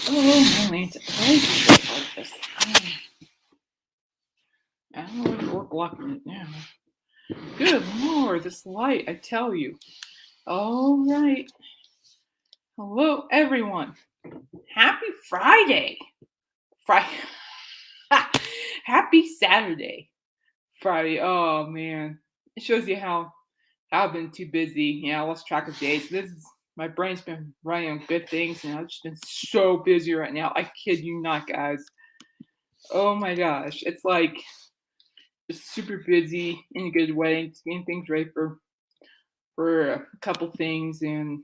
Oh, my Lanta. Why is it like this? I don't know if we're blocking it now. Good Lord, this light, I tell you. All right. Hello, everyone. Happy Friday. Friday. Happy Saturday. Friday. Oh, man. It shows you how I've been too busy. Yeah, I lost track of days. My brain's been running on good things, and I've just been so busy right now. I kid you not, guys. Oh my gosh. It's like just super busy in a good way, just getting things ready for a couple things, and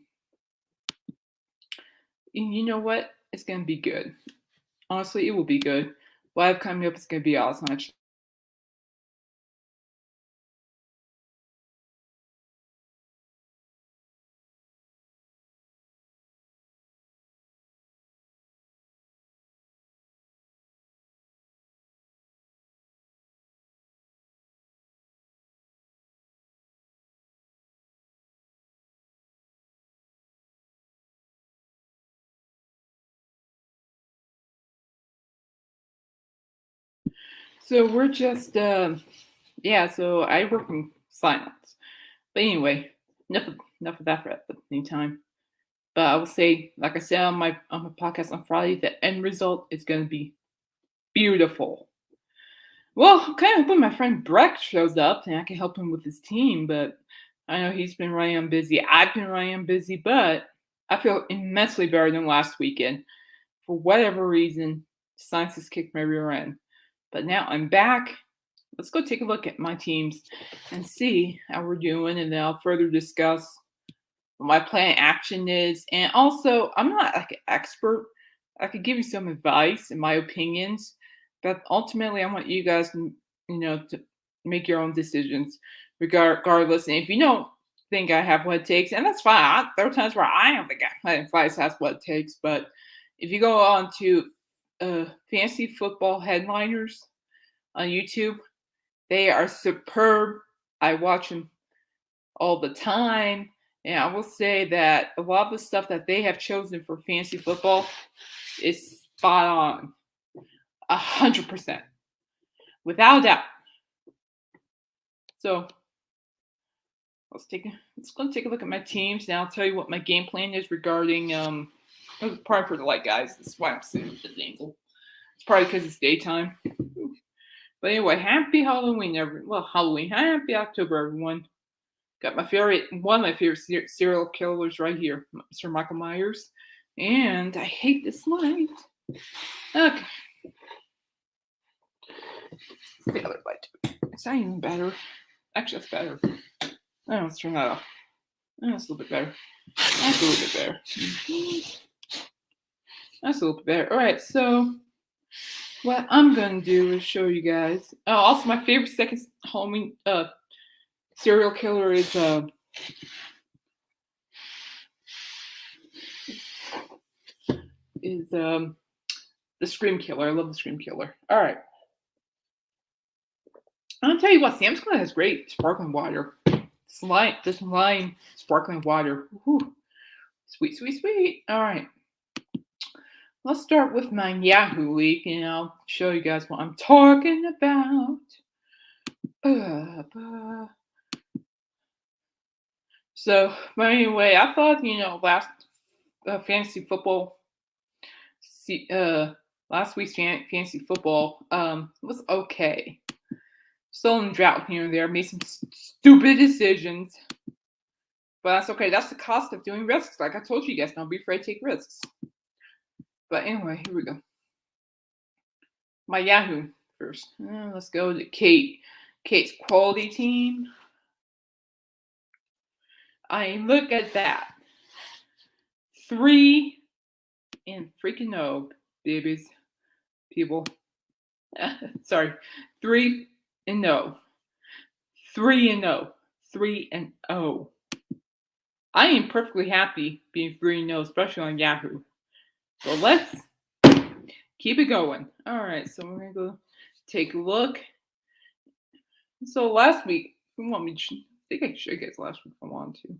you know what? It's gonna be good. Honestly, it will be good. What I have coming up is gonna be awesome. So we're just yeah. So I work in silence. But anyway, enough of that for the meantime. But I will say, like I said on my podcast on Friday, the end result is gonna be beautiful. Well, I'm kind of hoping my friend Breck shows up and I can help him with his team, but I know he's been running on busy. I've been running on busy, but I feel immensely better than last weekend. For whatever reason, science has kicked my rear end. But now I'm back. Let's go take a look at my teams and see how we're doing, and then I'll further discuss what my plan of action is. And also, I'm not like an expert. I could give you some advice and my opinions, but ultimately, I want you guys, to make your own decisions, regardless. And if you don't think I have what it takes, and that's fine. There are times where I don't think my advice has what it takes. But if you go on to fantasy football headliners on YouTube, they are superb. I watch them all the time. And I will say that a lot of the stuff that they have chosen for fantasy football is spot on. 100%. Without a doubt. So let's go take a look at my teams. Now I'll tell you what my game plan is regarding probably for the light guys. This is why I'm sitting at this angle. It's probably because it's daytime. But anyway, happy Halloween, everyone. Well, Halloween. Happy October, everyone. Got one of my favorite serial killers right here, Mr. Michael Myers. And I hate this light. Okay. The other light. It's not even better. Actually, that's better. Oh, let's turn that off. Oh, that's a little bit better. That's a little bit better. That's a little bit better. All right, so what I'm going to do is show you guys. Oh, also, my favorite second Halloween serial killer is the Scream Killer. I love the Scream Killer. All right. I'll tell you what, Sam's Club has great sparkling water. This lime sparkling water. Whew. Sweet, sweet, sweet. All right. Let's start with my Yahoo League, and I'll show you guys what I'm talking about. So, but anyway, I thought, last fantasy football, last week's fantasy football was okay. Still in drought here and there. Made some stupid decisions. But that's okay. That's the cost of doing risks. Like I told you guys, don't be afraid to take risks. But anyway, here we go. My Yahoo first. Let's go to Kate. Kate's quality team. I look at that. 3 and freaking no, babies. People. Sorry. 3 and no. 3 and no. 3 and 0. I am perfectly happy being 3 and 0, especially on Yahoo. So let's keep it going. All right, so we're gonna go take a look. So last week, if you want me, I think I should get last week if I want to.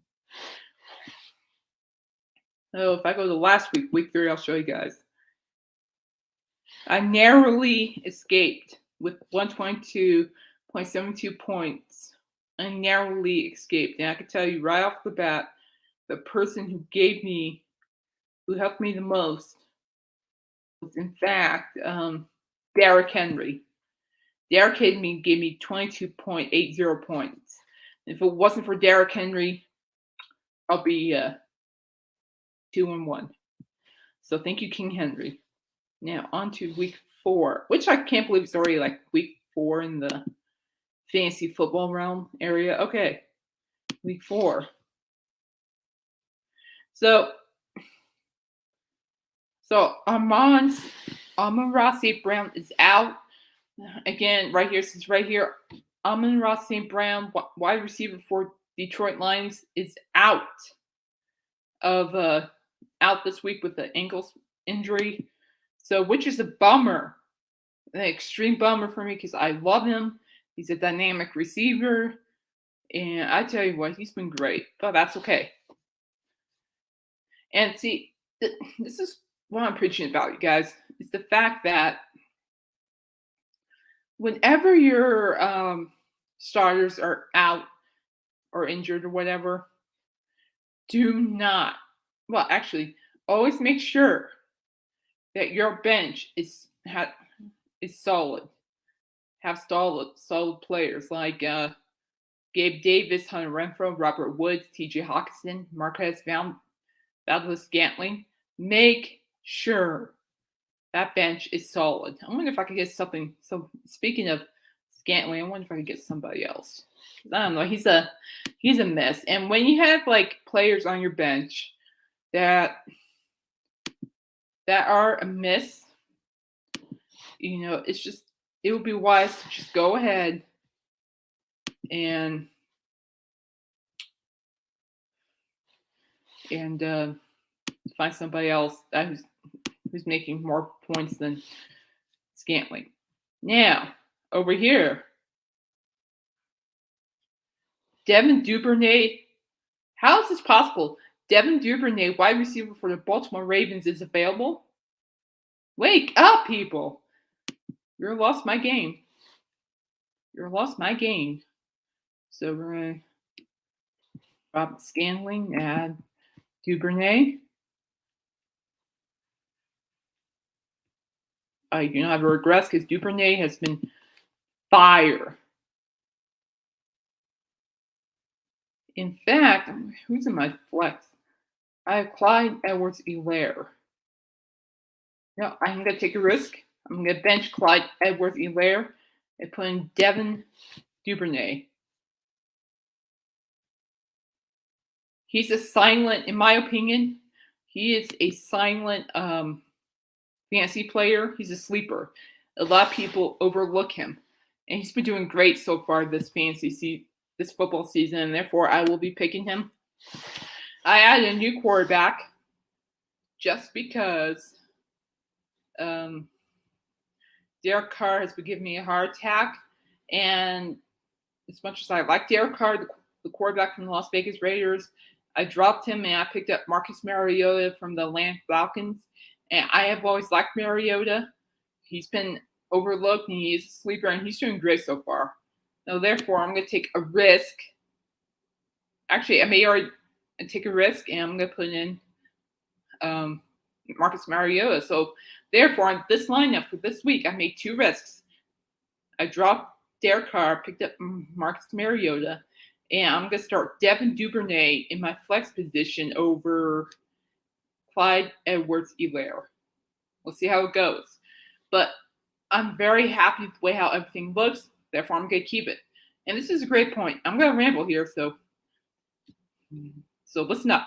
So if I go to last week, week 3, I'll show you guys. I narrowly escaped with 122.72 points. I narrowly escaped. And I can tell you right off the bat, the person who helped me the most was, in fact, Derrick Henry. Derrick Henry gave me 22.80 points. If it wasn't for Derrick Henry, I'll be 2-1. So thank you, King Henry. Now on to week 4, which I can't believe it's already like week 4 in the fantasy football realm area. Okay, week 4. So Amon-Ra St. Brown is out. Again, right here, since right here, Amon-Ra St. Brown, wide receiver for Detroit Lions, is out this week with the ankle injury. So, which is a bummer, an extreme bummer for me because I love him. He's a dynamic receiver, and I tell you what, he's been great. But that's okay. And see, this is what I'm preaching about, you guys. It's the fact that whenever your starters are out or injured or whatever, do not, well, actually, always make sure that your bench is solid. Have solid players like Gabe Davis, Hunter Renfrow, Robert Woods, T.J. Hawkinson, Marquez Valdes-Scantling. Make sure that bench is solid. I wonder if I could get something. So speaking of Scantling, I wonder if I could get somebody else. I don't know. He's a mess. And when you have like players on your bench that are a miss, it would be wise to just go ahead and find somebody else who's making more points than Scantling. Now, over here, Devin Duvernay. How is this possible? Devin Duvernay, wide receiver for the Baltimore Ravens, is available. Wake up, people. You're lost my game. So we're going to drop Scantling, add Duvernay. I do not have to regress because Duvernay has been fire. In fact, who's in my flex? I have Clyde Edwards-Helaire. No, I'm going to take a risk. I'm going to bench Clyde Edwards-Helaire and put in Devin Duvernay. He's a silent, in my opinion, he is a silent fantasy player. He's a sleeper. A lot of people overlook him. And he's been doing great so far this football season, and therefore I will be picking him. I added a new quarterback just because Derek Carr has been giving me a heart attack. And as much as I like Derek Carr, the quarterback from the Las Vegas Raiders, I dropped him and I picked up Marcus Mariota from the Atlanta Falcons. And I have always liked Mariota. He's been overlooked and he's a sleeper and he's doing great so far. So therefore, I'm going to take a risk. Actually, I may already take a risk and I'm going to put in Marcus Mariota. So therefore, on this lineup for this week, I made 2 risks. I dropped Derek Carr, picked up Marcus Mariota, and I'm going to start Devin Duvernay in my flex position over Clyde Edwards-Helaire. We'll see how it goes. But I'm very happy with the way how everything looks. Therefore, I'm going to keep it. And this is a great point. I'm going to ramble here, so listen up.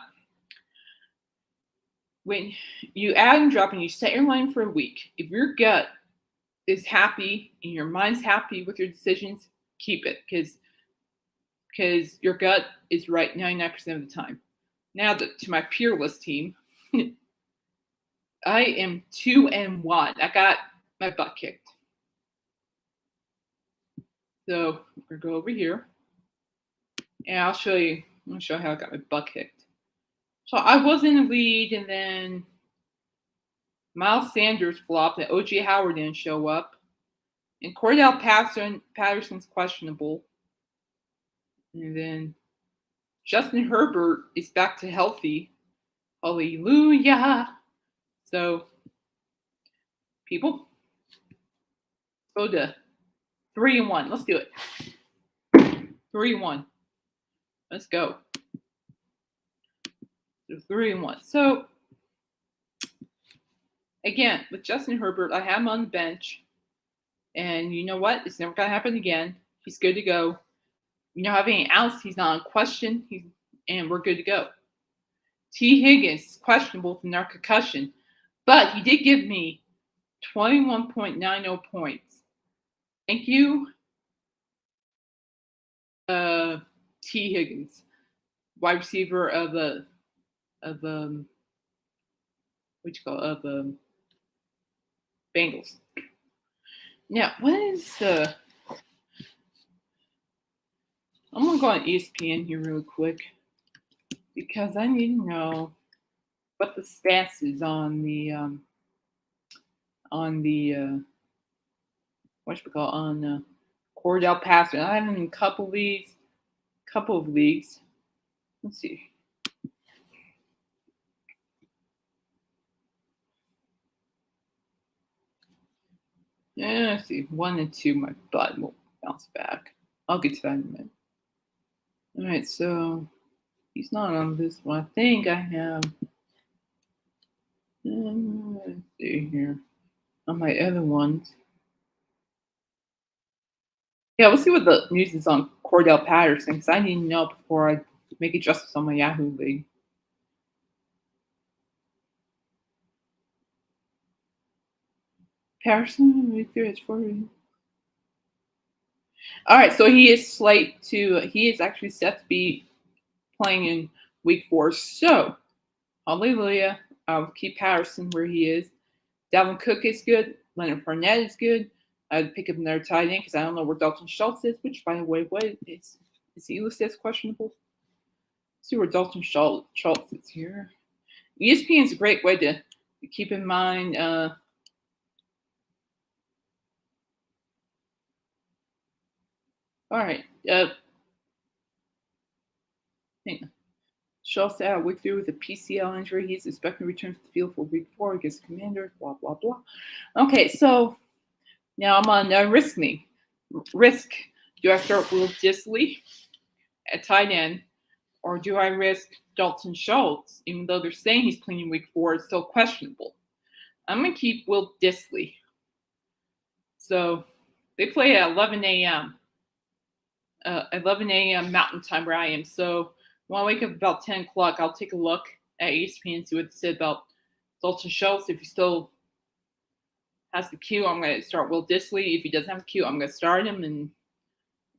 When you add and drop and you set your line for a week, if your gut is happy and your mind's happy with your decisions, keep it because your gut is right 99% of the time. Now to my peerless team, I am 2-1. I got my butt kicked. So we're gonna go over here, and I'll show you how I got my butt kicked. So I was in the lead, and then Miles Sanders flopped, and O.J. Howard didn't show up. And Cordell Patterson's questionable. And then Justin Herbert is back to healthy. Hallelujah. So, people, go to 3-1. Let's do it. 3-1. Let's go. 3-1. So, again, with Justin Herbert, I have him on the bench. And you know what? It's never going to happen again. He's good to go. You know, having outs, he's not in question. And we're good to go. T. Higgins is questionable from their concussion. But he did give me 21.90 points. Thank you, T. Higgins, wide receiver of Bengals. Now, what is I'm gonna go on ESPN here real quick because I need to know what the stats is on the Cordell Patterson. I have him in a couple of leagues. Let's see. Yeah, let's see. 1 and 2, my butt will bounce back. I'll get to that in a minute. All right, so he's not on this one. I think I have. Let's see here. On my other ones. Yeah, we'll see what the news is on Cordell Patterson because I need to know before I make adjustments on my Yahoo league. Patterson, right there, it's for you. All right, so he is actually set to be playing in week 4. So, hallelujah. I'll keep Patterson where he is. Dalvin Cook is good. Leonard Fournette is good. I'd pick up another tight end because I don't know where Dalton Schultz is, which, by the way, what is he listed as questionable? Let's see where Dalton Schultz is here. ESPN is a great way to keep in mind. All right. Schultz out week 3 with a PCL injury. He's expected to return to the field for week 4 against the Commanders. Blah, blah, blah. Okay, so now I'm on risk me. Risk. Do I start Will Disley at tight end? Or do I risk Dalton Schultz, even though they're saying he's playing in week 4? It's still questionable. I'm going to keep Will Disley. So they play at 11 a.m. 11 a.m. Mountain Time where I am. So when I wake up about 10 o'clock, I'll take a look at ESPN and see what they said about Dalton Schultz. If he still has the queue, I'm going to start Will Disley. If he doesn't have the queue, I'm going to start him. And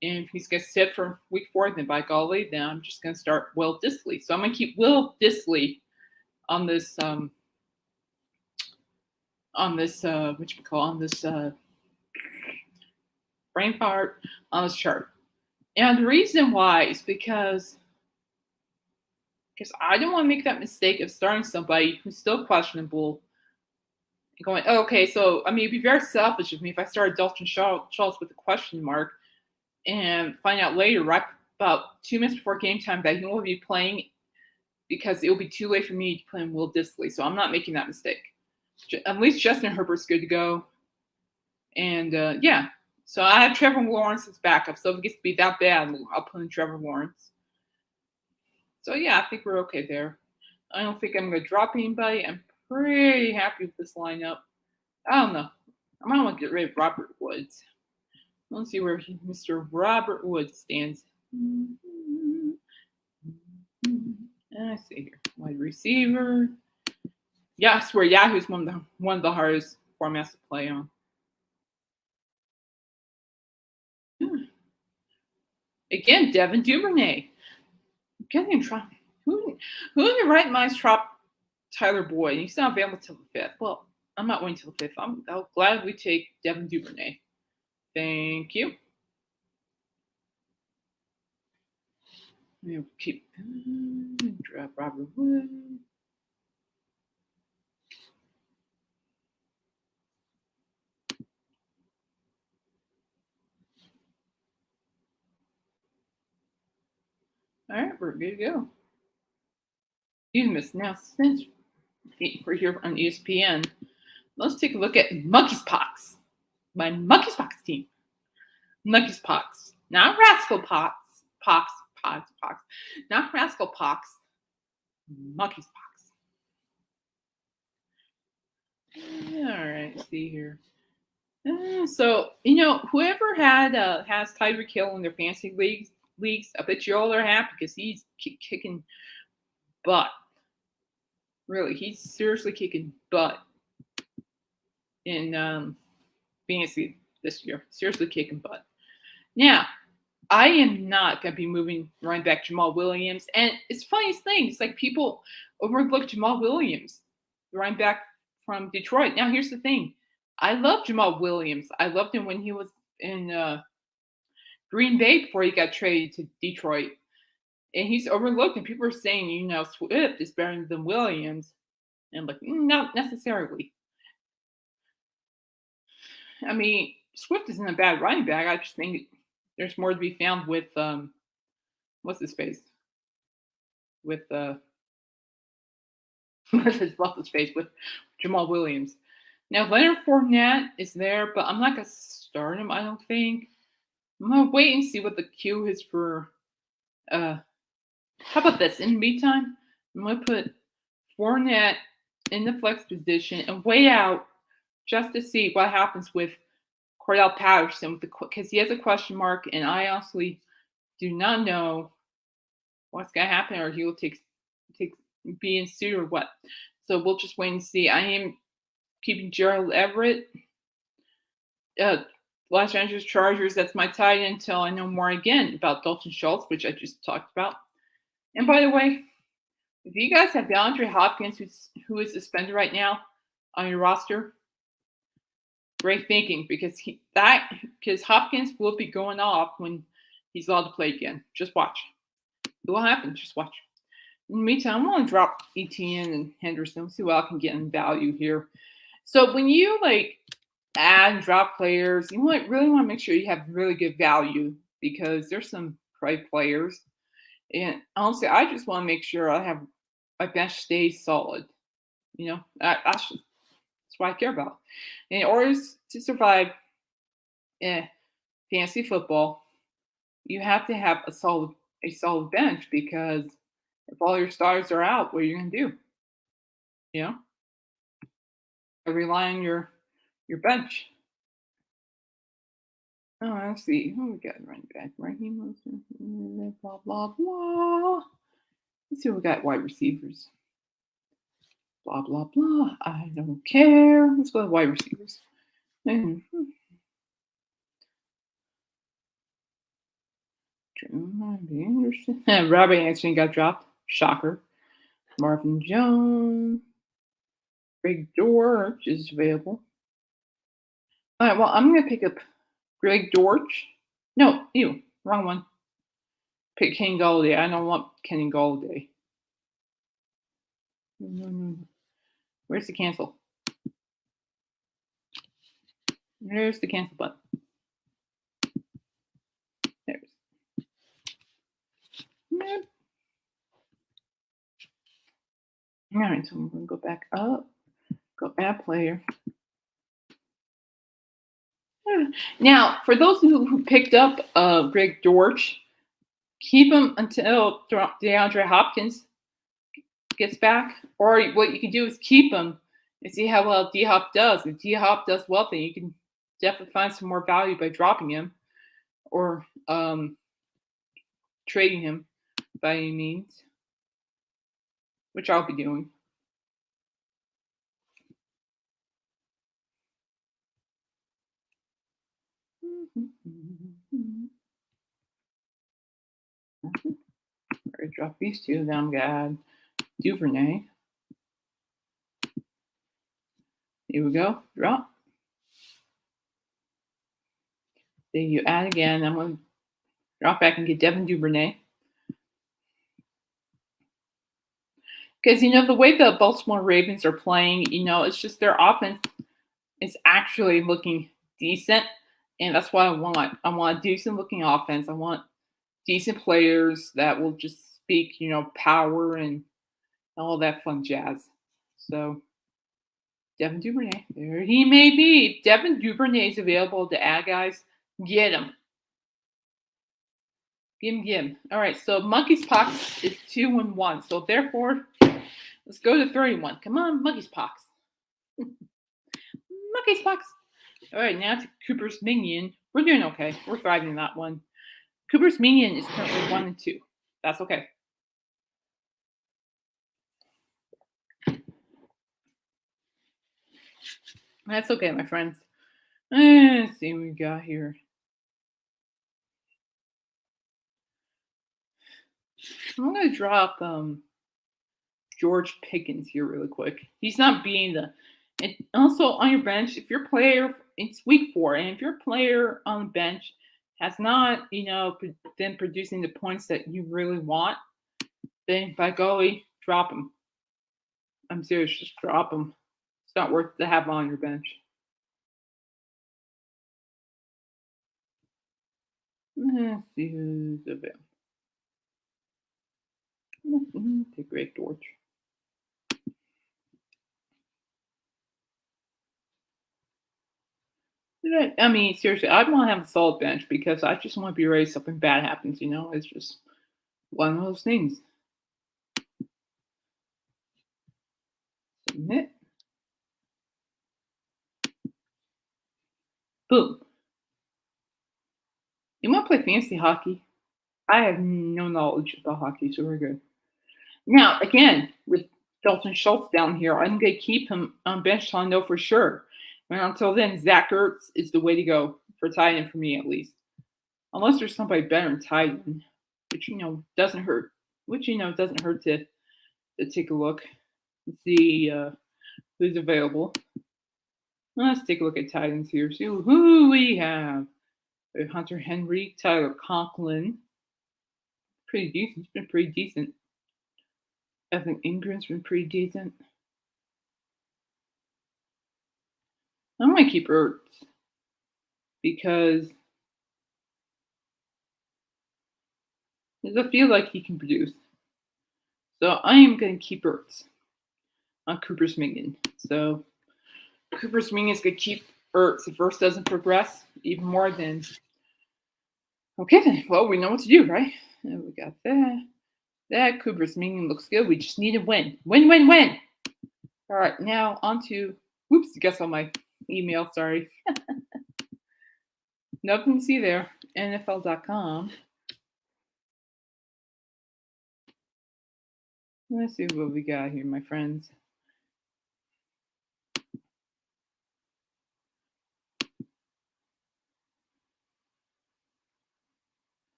if he's going to sit for week 4, then by golly, then I'm just going to start Will Disley. So I'm going to keep Will Disley on this brain fart on this chart. And the reason why is because I don't want to make that mistake of starting somebody who's still questionable and going, oh, okay, so I mean, it'd be very selfish of me if I started Dalton Schultz with a question mark and find out later, right about 2 minutes before game time, that he won't be playing because it will be too late for me to play him Will Disley. So I'm not making that mistake. At least Justin Herbert's good to go. And yeah, so I have Trevor Lawrence as backup. So if it gets to be that bad, I'll put in Trevor Lawrence. So yeah, I think we're okay there. I don't think I'm going to drop anybody. I'm pretty happy with this lineup. I don't know. I might want to get rid of Robert Woods. Let's see where Mr. Robert Woods stands. I see here. Wide receiver. Yeah, I swear Yahoo's one of the hardest formats to play on. Again, Devin Duvernay. I'm getting Trump. Who in the right mind's drop Tyler Boyd? He's not available till the 5th. Well, I'm not waiting till the 5th. I'll gladly take Devin Duvernay. Thank you. We'll keep drop Robert Wood. All right, we're good to go. You missed announcements for here on ESPN. Let's take a look at Monkeypox. My Monkeypox team. Monkeypox. Not Rascal Pox. Pox. Pox. Pox. Not Rascal Pox. Monkeypox. All right, let's see here. So whoever has Tyreek Hill in their fantasy leagues, I bet you all are happy because he's kicking butt. Really, he's seriously kicking butt in fantasy this year. Seriously kicking butt. Now, I am not going to be moving running back Jamal Williams. And it's the funniest thing. It's like people overlook Jamal Williams, running back from Detroit. Now, here's the thing. I love Jamal Williams. I loved him when he was in Green Bay before he got traded to Detroit. And he's overlooked. And people are saying, Swift is better than Williams. And I'm like, not necessarily. I mean, Swift isn't a bad running back. I just think there's more to be found with what's his face? With what's his face with Jamal Williams. Now Leonard Fournette is there, but I'm not gonna start him, I don't think. I'm gonna wait and see what the queue is for how about this? In the meantime, I'm gonna put Fournette in the flex position and wait out just to see what happens with Cordell Patterson because he has a question mark, and I honestly do not know what's gonna happen, or he will take be in suit or what. So we'll just wait and see. I am keeping Gerald Everett, Los Angeles Chargers. That's my tight end until I know more again about Dalton Schultz, which I just talked about. And by the way, if you guys have DeAndre Hopkins, who is suspended right now on your roster, great thinking because Hopkins will be going off when he's allowed to play again. Just watch. It will happen. Just watch. In the meantime, I'm going to drop Etienne and Henderson. See what I can get in value here. So when you add and drop players, you really want to make sure you have really good value because there's some great players. And honestly, I just want to make sure my bench stays solid. That's what I care about. In order to survive fantasy football, you have to have a solid bench because if all your stars are out, what are you going to do? Rely on your bench. Oh, let's see. Who we got running back? Raheem Mostert, blah, blah, blah. Let's see what we got wide receivers. Blah, blah, blah. I don't care. Let's go to wide receivers. Robbie Anderson got dropped. Shocker. Marvin Jones. Greg Dortch is available. All right, well, I'm going to pick up Greg Dortch. No, wrong one. Pick Kenny Golladay. I don't want Kenny Golladay. No. Where's the cancel? There's the cancel button. There it is. Yep. All right, so I'm going to go back up. Go add player. Now, for those who picked up Greg Dortch, keep him until DeAndre Hopkins gets back. Or what you can do is keep him and see how well D-Hop does. If D-Hop does well, then you can definitely find some more value by dropping him or trading him by any means, which I'll be doing. I drop these two. Then I'm gonna add Duvernay. Here we go. Drop. Then you add again. I'm gonna drop back and get Devin Duvernay. Because the way the Baltimore Ravens are playing, it's just their offense is actually looking decent. And that's what I want. I want a decent looking offense. I want decent players that will just speak, power and all that fun jazz. So Devin Duvernay, there he may be. If Devin Duvernay is available to add, guys, get him. Get him. All right, so Monkey's Pox is 2-1. So therefore, let's go to 31. Come on, Monkey's Pox. Monkey's Pox. All right, now to Cooper's Minion. We're doing okay. We're thriving in that one. Cooper's Minion is currently 1-2. That's okay. That's okay, my friends. Let's see what we got here. I'm going to drop George Pickens here really quick. He's not being and also on your bench, if your player, it's week 4, and if your player on the bench has not, been producing the points that you really want, then by golly, drop him. I'm serious, just drop him. It's not worth to have on your bench. Let's see who's available. Take Great George. I mean, seriously, I want to have a solid bench because I just want to be ready if something bad happens, It's just one of those things. Submit. Boom. You want to play fantasy hockey? I have no knowledge about hockey, so we're good. Now, again, with Dalton Schultz down here, I'm going to keep him on bench till I know for sure. And until then, Zach Ertz is the way to go for tight end for me, at least. Unless there's somebody better in tight end, which, doesn't hurt. Which, doesn't hurt to take a look and see who's available. Let's take a look at tight ends here. See who we have. Hunter Henry, Tyler Conklin. Pretty decent. It's been pretty decent. Evan Ingram's been pretty decent. I'm going to keep Ertz because I feel like he can produce. So I am going to keep Ertz on Cooper's Minion. So Cooper's Minion is going to keep Ertz. If Ertz doesn't progress even more, then okay, then. Well, we know what to do, right? And we got that. That Cooper's Minion looks good. We just need a win. Win, win, win. All right, now on to, whoops, guess on my email, sorry. Nothing to see there. NFL.com. Let's see what we got here, my friends.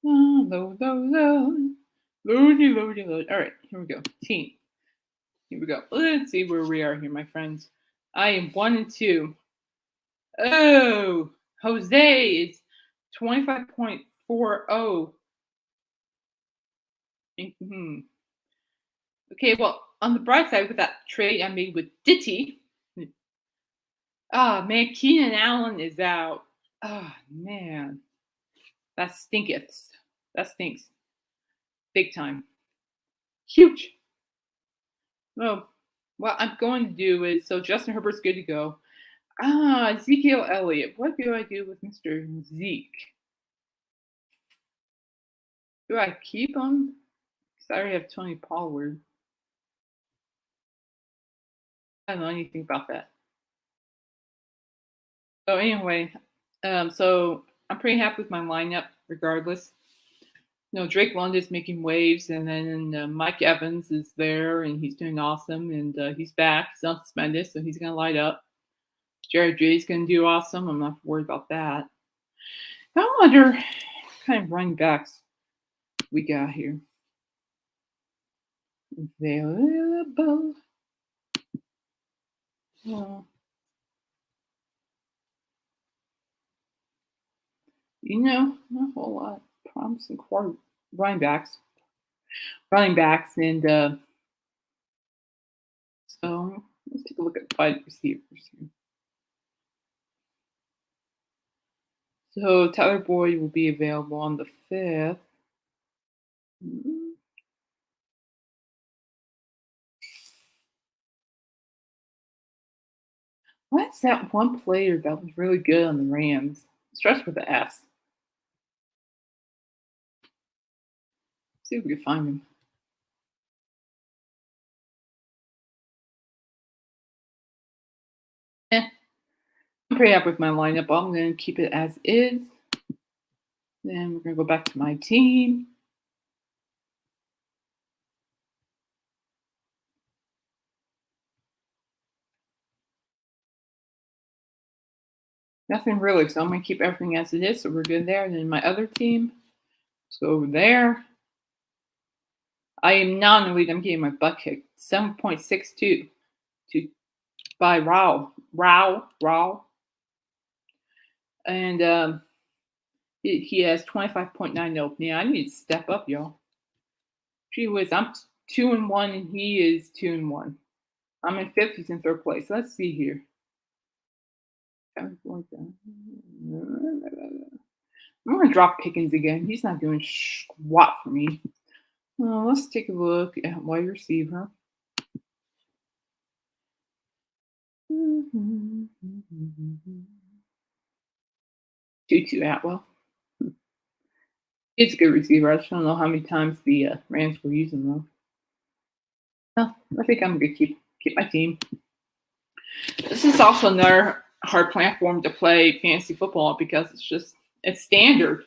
Load. Load. All right, here we go. Team. Here we go. Let's see where we are here, my friends. I am 1-2. Oh, Jose is 25.40. Okay, well, on the bright side, with that trade I made with Ditty, man, Keenan Allen is out. Oh, man. That stinketh. That stinks. Big time. Huge. Oh, what I'm going to do is, so Justin Herbert's good to go. Ezekiel Elliott. What do I do with Mr. Zeke? Do I keep him? Because I already have Tony Pollard. I don't know anything about that. So anyway, so I'm pretty happy with my lineup regardless. Drake London's making waves, and then Mike Evans is there, and he's doing awesome, and he's back. He's not suspended, so he's going to light up. Jared J's going to do awesome. I'm not worried about that. I wonder what kind of running backs we got here. Available. Well, not a whole lot. Promising running backs, and so let's take a look at wide receivers here. So Tyler Boyd will be available on the 5th. Mm. What's that one player that was really good on the Rams? Starts with the S. See if we can find him. Eh, I'm pretty happy with my lineup. I'm going to keep it as is. Then we're going to go back to my team. Nothing really, so I'm going to keep everything as it is, so we're good there. And then my other team, let's go over there. I am not in the lead. I'm getting my butt kicked. 7.62 to by Rao. And he has 25.9 open. Yeah, I need to step up, y'all. Gee whiz, I'm 2-1 and he is 2-1. I'm in fifth, he's in third place. Let's see here. I'm gonna drop Pickens again. He's not doing squat for me. Well, let's take a look at wide receiver. Tutu Atwell. He's a good receiver. I just don't know how many times the Rams were using though. No, I think I'm gonna keep my team. This is also another hard platform to play fantasy football because it's standard.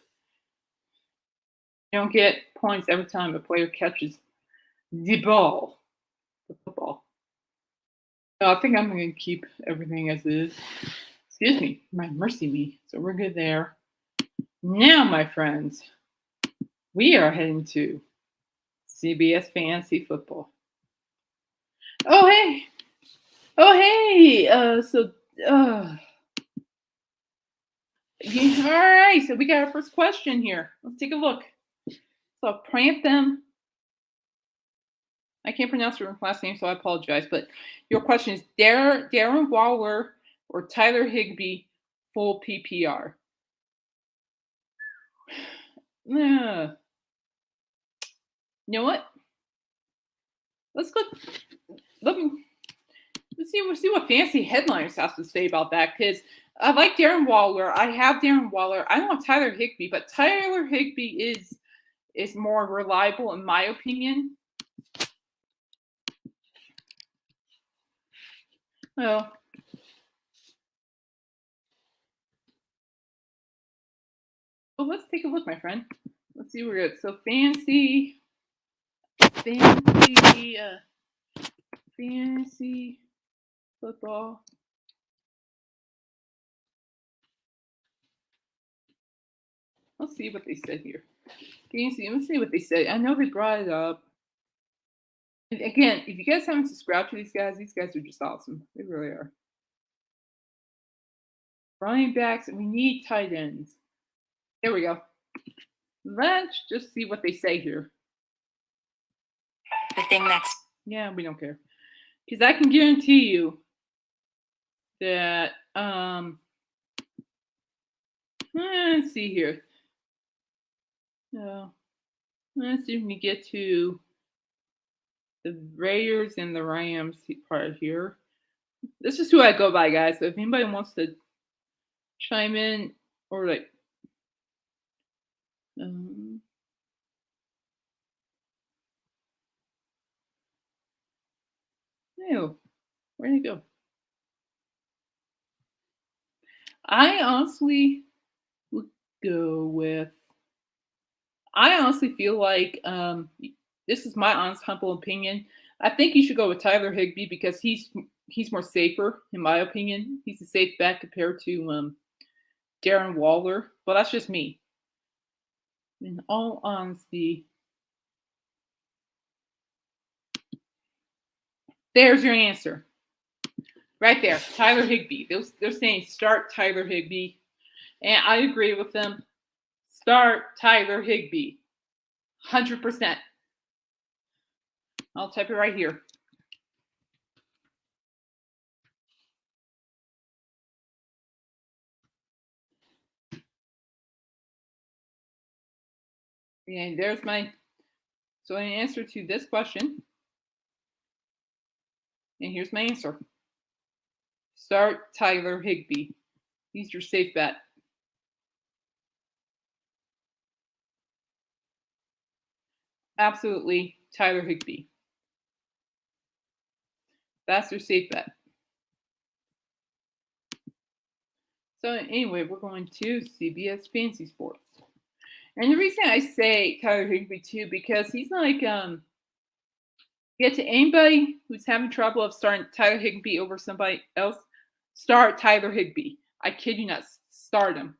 You don't get points every time a player catches the ball, the football. So I think I'm going to keep everything as is. Excuse me, my mercy me. So we're good there. Now, my friends, we are heading to CBS Fantasy Football. Oh hey, all right. So we got our first question here. Let's take a look. So Prantham, I can't pronounce your last name, so I apologize. But your question is Darren Waller or Tyler Higbee full PPR? Yeah. You know what? Let's go. Let's see what fancy headliners have to say about that. Because I like Darren Waller. I have Darren Waller. I don't have Tyler Higbee, but Tyler Higbee is more reliable in my opinion. Well, let's take a look, my friend. Let's see where we're at. So fancy football. Let's see what they said here. Let's see what they said. I know they brought it up. And again, if you guys haven't subscribed to these guys are just awesome. They really are. Running backs, and we need tight ends. There we go. Let's just see what they say here. The thing that's... Yeah, we don't care. Because I can guarantee you that, let's see here. Let's see when we get to the Raiders and the Rams part here. This is who I go by, guys. So if anybody wants to chime in or like, ew, where'd it go? I honestly would go with. I honestly feel like this is my honest, humble opinion. I think you should go with Tyler Higbee because he's more safer in my opinion. He's a safe bet compared to Darren Waller, but that's just me. In all honesty, there's your answer. Right there, Tyler Higbee. They're saying start Tyler Higbee. And I agree with them. Start Tyler Higbee. 100%. I'll type it right here. And there's my, so in answer to this question, and here's my answer. Start Tyler Higbee. He's your safe bet. Absolutely, Tyler Higbee. That's your safe bet. So anyway, we're going to CBS Fantasy Sports. And the reason I say Tyler Higbee too, because he's like get to anybody who's having trouble of starting Tyler Higbee over somebody else, start Tyler Higbee. I kid you not, start him.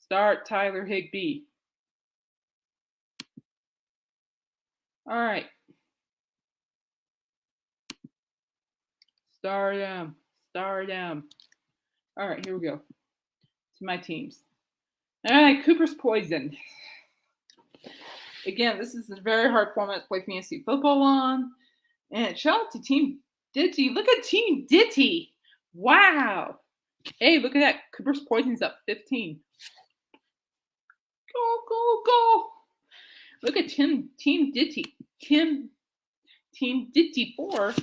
Start Tyler Higbee. All right. Start him. Start him. All right, here we go. To my teams. All right, Cooper's Poison. Again, this is a very hard format to play fantasy football on. And shout out to Team Ditty. Look at Team Ditty. Wow. Hey, look at that. Cooper's Poison's up 15. Go, go, go. Look at Team Ditty. Team Ditty 4.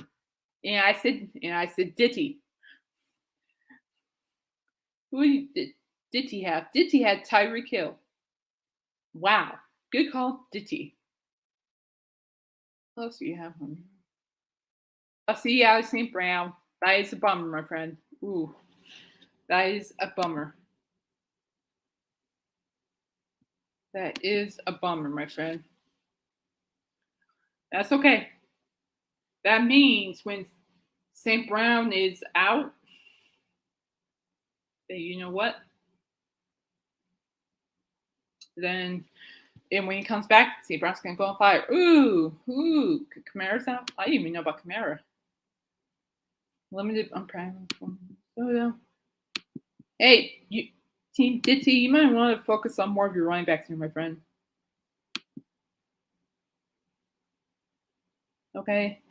And I said Ditty. Who did Ditty have? Ditty had Tyreek Hill. Wow. Good call, Ditty. What else do you have on here? I see Alex St. Brown. That is a bummer, my friend. Ooh. That is a bummer. That is a bummer, my friend. That's okay. That means when St. Brown is out, then you know what? Then, and when he comes back, St. Brown's going to go on fire. Ooh, Kamara's out. I didn't even know about Kamara. Limited on prime. Hey, Team Ditty, you might want to focus on more of your running backs here, my friend. Okay?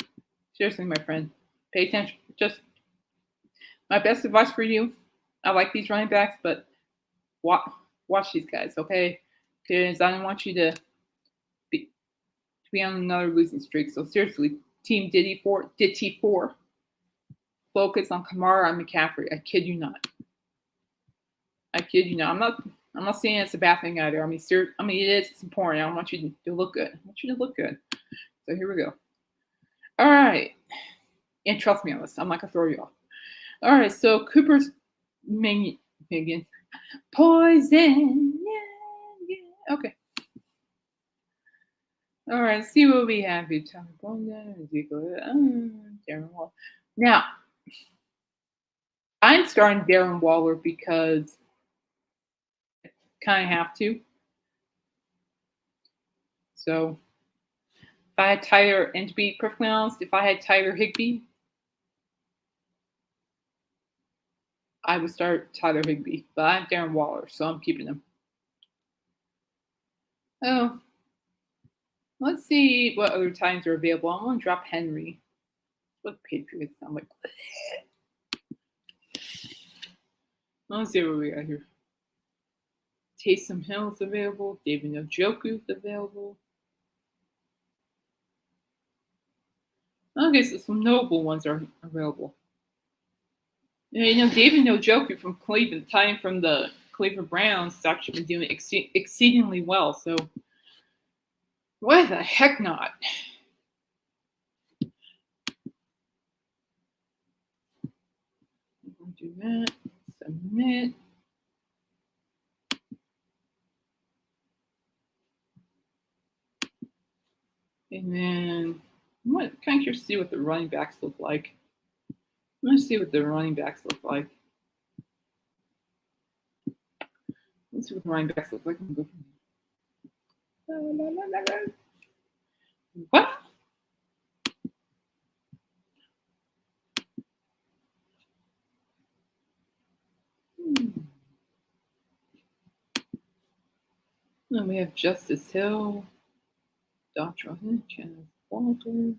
Seriously, my friend. Pay attention. Just my best advice for you. I like these running backs, but watch these guys, okay? Because I don't want you to be on another losing streak. So seriously, Team Ditty 4. Focus on Kamara and McCaffrey. I kid you not. I'm not saying it's a bad thing either. I mean, it is. It's important. I want you to look good. So here we go. All right. And trust me on this. I'm not gonna throw you off. All right. So Cooper's minion. Poison. Yeah. Okay. All right. Let's see what we have here. Now, I'm starting Darren Waller because I kind of have to. So if I had Tyler, and to be perfectly honest, if I had Tyler Higbee, I would start Tyler Higbee. But I have Darren Waller, so I'm keeping him. Oh, let's see what other times are available. I'm going to drop Henry. What Patriots? I'm like, let's see what we got here. Taysom Hill's available. David Njoku's available. Okay, so some notable ones are available. David Njoku from Cleveland, tying from the Cleveland Browns, has actually been doing exceedingly well. So why the heck not? Do that. Submit. And then I'm kind of curious to see what the running backs look like. Let's see what the running backs look like. Let's see what the running backs look like. What? Then we have Justice Hill, Dr. Kenneth Walter.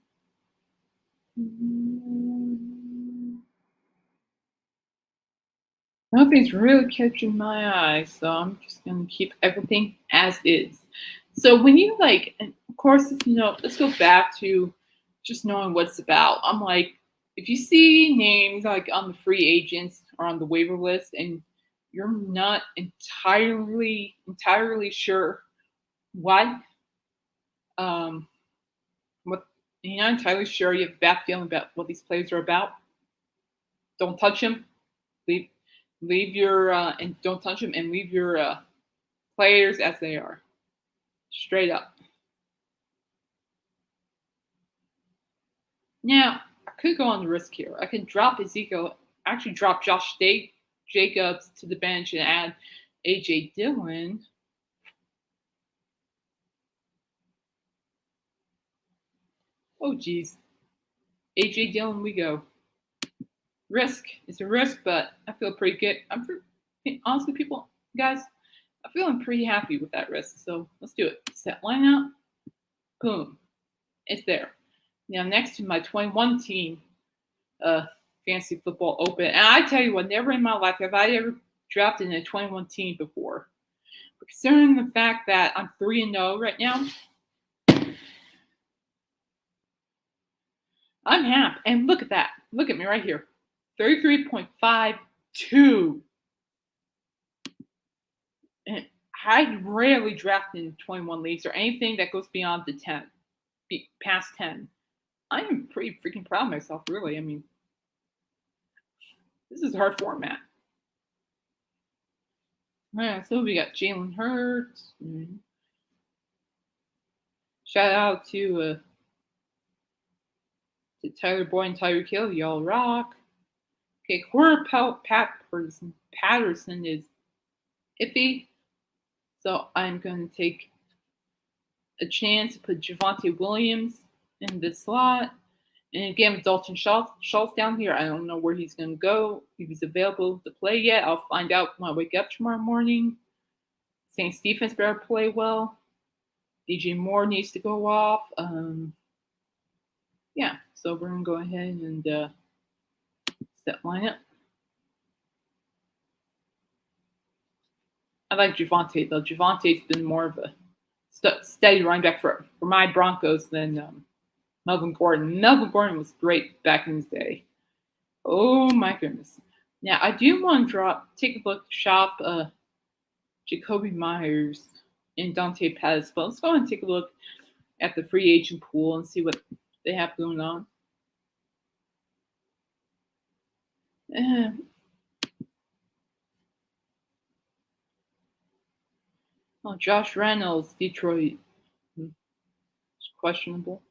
Nothing's really catching my eye, so I'm just going to keep everything as is. So when you like, and of course, let's go back to just knowing what it's about. I'm like, if you see names like on the free agents or on the waiver list, and you're not entirely sure what um what you're not entirely sure, you have a bad feeling about what these players are about, don't touch them. Leave leave your and don't touch them, and leave your players as they are. Straight up. Now, I could go on the risk here. I could drop Ezekiel, actually drop Jacobs to the bench and add AJ Dillon. Oh, geez. AJ Dillon, we go. Risk. It's a risk, but I feel pretty good. Honestly, guys, I'm feeling pretty happy with that risk. So let's do it. Set lineup. Boom. It's there. Now, next to my 21 team, fantasy football open. And I tell you what, never in my life have I ever drafted in a 21 team before. But considering the fact that I'm 3-0 right now, I'm happy. And look at that. Look at me right here. 33.52. And I rarely draft in 21 leagues or anything that goes beyond the 10, past 10. I am pretty freaking proud of myself, really. I mean, this is a hard format. All right, so we got Jalen Hurts. Shout out to Tyler Boyd and Tyreek Hill. Y'all rock. Okay, Corey Patterson is iffy. So I'm going to take a chance to put Javonte Williams in the slot. And again, with Dalton Schultz down here, I don't know where he's going to go. If he's available to play yet, I'll find out when I wake up tomorrow morning. Saints defense better play well. DJ Moore needs to go off. Yeah, so we're going to go ahead and set lineup. I like Javonte, though. Javonte's been more of a steady running back for my Broncos than Melvin Gordon. Melvin Gordon was great back in his day. Oh, my goodness. Now, I do want to take a look, shop Jacoby Myers and Dante Pettis. But let's go and take a look at the free agent pool and see what they have going on. Josh Reynolds, Detroit. It's questionable.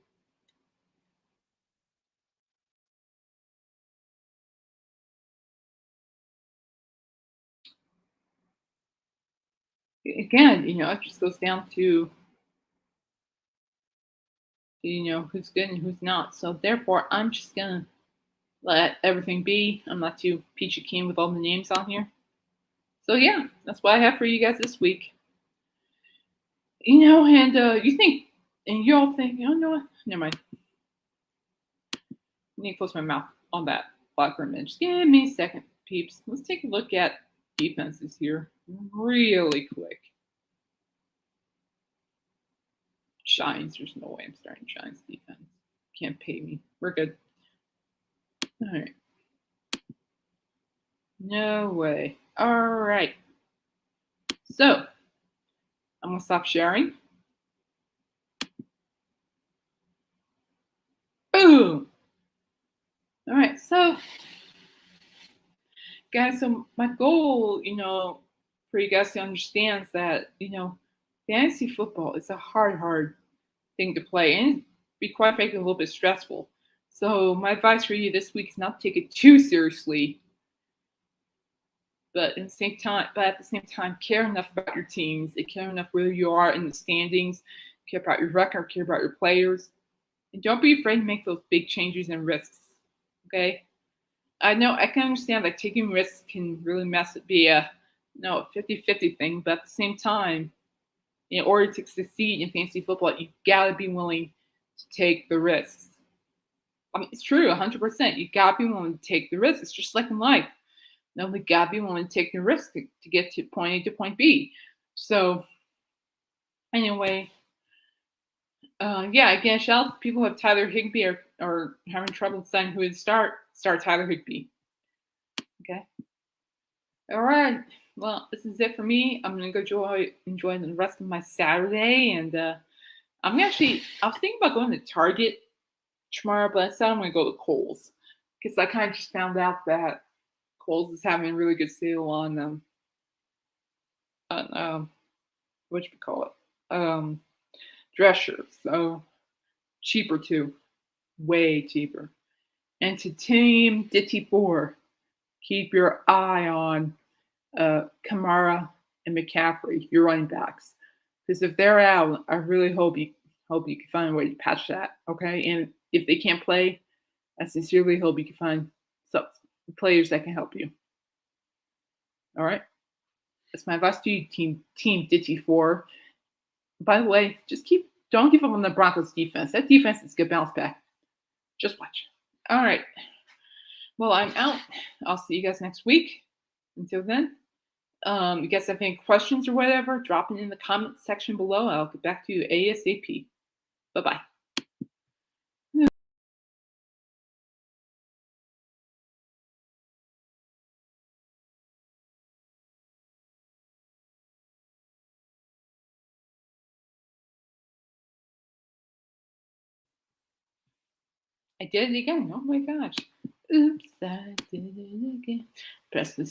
Again, it just goes down to who's good and who's not. So therefore, I'm just gonna let everything be. I'm not too peachy keen with all the names on here. So yeah, that's what I have for you guys this week. And you think, and you all think, no, never mind. I need to close my mouth on that plot for a minute. Just give me a second, peeps. Let's take a look at defenses here really quick. Giants, there's no way I'm starting Giants defense. Can't pay me. We're good. All right. No way. All right. So, I'm going to stop sharing. Boom. All right. So, guys, so my goal, for you guys to understand is that, fantasy football is a hard thing to play and be quite frankly a little bit stressful. So my advice for you this week is not to take it too seriously, but at the same time, care enough about your teams, care enough where you are in the standings, care about your record, care about your players, and don't be afraid to make those big changes and risks. Okay, I know I can understand that taking risks can really be a 50-50 thing, but at the same time, in order to succeed in fantasy football, you gotta be willing to take the risks. I mean, it's true, 100%. You gotta be willing to take the risks. It's just like in life. We gotta be willing to take the risk to get to point A to point B. So Anyway, yeah, again, shout out to people who have Tyler Higby or having trouble deciding who to start Tyler Higby. Okay. All right. Well, this is it for me. I'm gonna go enjoy the rest of my Saturday, and I was thinking about going to Target tomorrow, but instead I'm gonna go to Kohl's because I kind of just found out that Kohl's is having a really good sale on what you call it, dress shirts. So cheaper too, way cheaper. And to Team Ditty 4, keep your eye on Kamara and McCaffrey, your running backs. Because if they're out, I really hope you can find a way to patch that. Okay, and if they can't play, I sincerely hope you can find some players that can help you. All right, that's my advice to you, Team Ditty 4. By the way, don't give up on the Broncos defense. That defense is gonna bounce back. Just watch. All right. Well, I'm out. I'll see you guys next week. Until then, you guys have any questions or whatever, drop it in the comment section below. I'll get back to you ASAP. Bye-bye. I did it again. Oh my gosh. Oops, I did it again. Press this